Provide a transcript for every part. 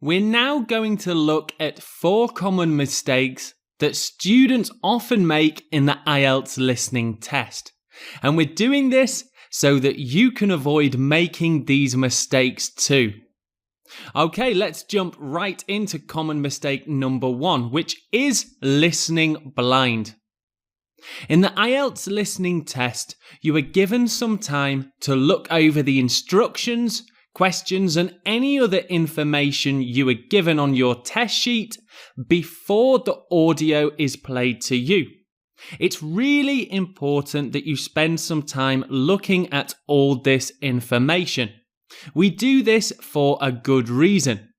We're now going to look at 4 common mistakes that students often make in the IELTS listening test. And we're doing this so that you can avoid making these mistakes too. Okay, let's jump right into common mistake number 1, which is listening blind. In the IELTS listening test, you are given some time to look over the instructions, questions and any other information you were given on your test sheet before the audio is played to you. It's really important that you spend some time looking at all this information. We do this for a good reason.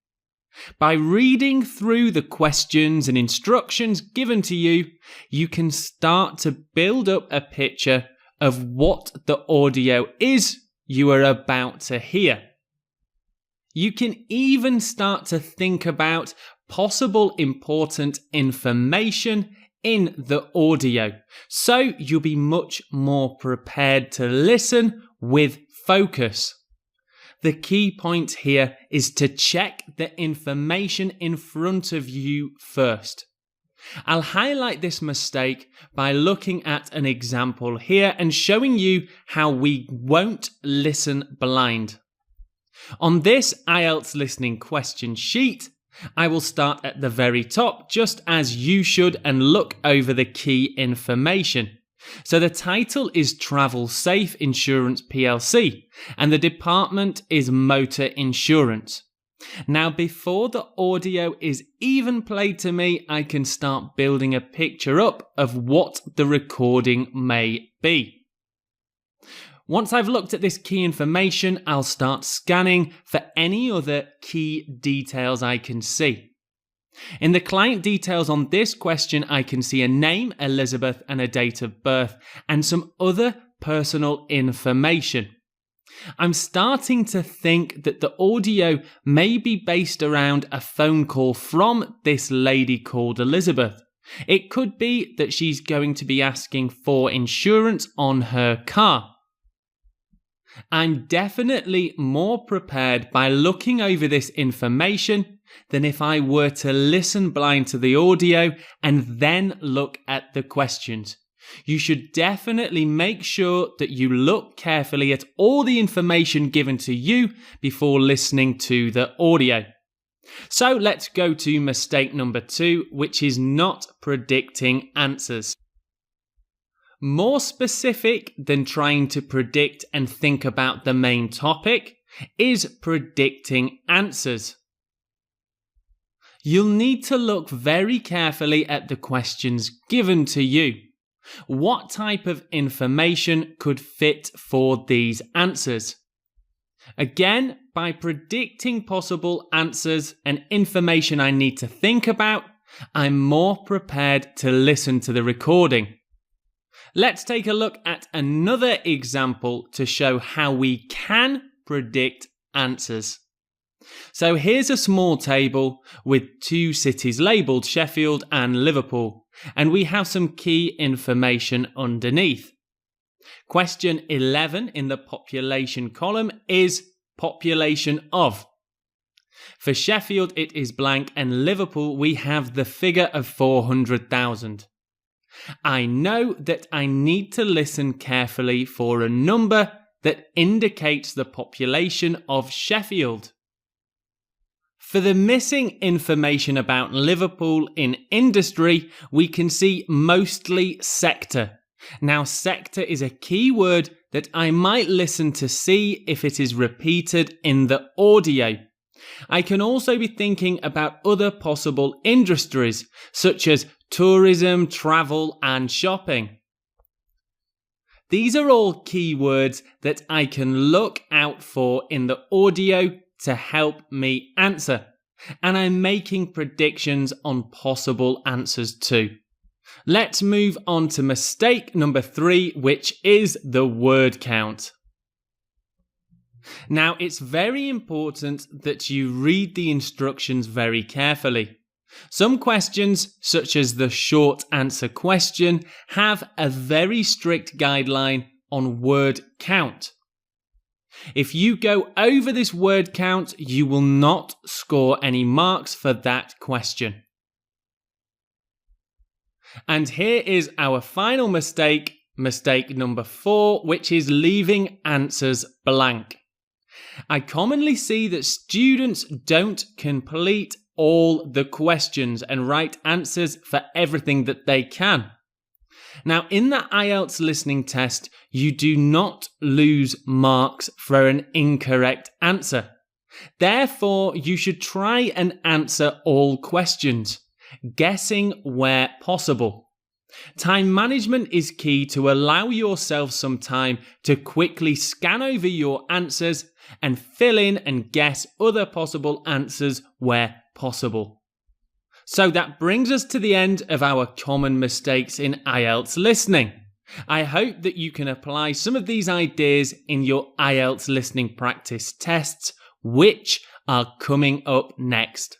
By reading through the questions and instructions given to you, you can start to build up a picture of what the audio is you are about to hear. You can even start to think about possible important information in the audio, so you'll be much more prepared to listen with focus. The key point here is to check the information in front of you first. I'll highlight this mistake by looking at an example here and showing you how we won't listen blind. On this IELTS listening question sheet, I will start at the very top, just as you should, and look over the key information. So the title is Travel Safe Insurance PLC, and the department is Motor Insurance. Now, before the audio is even played to me, I can start building a picture up of what the recording may be. Once I've looked at this key information, I'll start scanning for any other key details I can see. In the client details on this question, I can see a name, Elizabeth, and a date of birth, and some other personal information. I'm starting to think that the audio may be based around a phone call from this lady called Elizabeth. It could be that she's going to be asking for insurance on her car. I'm definitely more prepared by looking over this information than if I were to listen blind to the audio and then look at the questions. You should definitely make sure that you look carefully at all the information given to you before listening to the audio. So let's go to mistake number 2, which is not predicting answers. More specific than trying to predict and think about the main topic is predicting answers. You'll need to look very carefully at the questions given to you. What type of information could fit for these answers? Again, by predicting possible answers and information I need to think about, I'm more prepared to listen to the recording. Let's take a look at another example to show how we can predict answers. So here's a small table with 2 cities labelled, Sheffield and Liverpool, and we have some key information underneath. Question 11 in the population column is population of. For Sheffield it is blank, and Liverpool we have the figure of 400,000. I know that I need to listen carefully for a number that indicates the population of Sheffield. For the missing information about Liverpool in industry, we can see mostly sector. Now, sector is a key word that I might listen to see if it is repeated in the audio. I can also be thinking about other possible industries, such as tourism, travel, and shopping. These are all keywords that I can look out for in the audio to help me answer. And I'm making predictions on possible answers too. Let's move on to mistake number 3, which is the word count. Now, it's very important that you read the instructions very carefully. Some questions, such as the short answer question, have a very strict guideline on word count. If you go over this word count, you will not score any marks for that question. And here is our final mistake, mistake number 4, which is leaving answers blank. I commonly see that students don't complete all the questions and write answers for everything that they can. Now, in the IELTS listening test, you do not lose marks for an incorrect answer. Therefore, you should try and answer all questions, guessing where possible. Time management is key to allow yourself some time to quickly scan over your answers and fill in and guess other possible answers where possible. So that brings us to the end of our common mistakes in IELTS listening. I hope that you can apply some of these ideas in your IELTS listening practice tests, which are coming up next.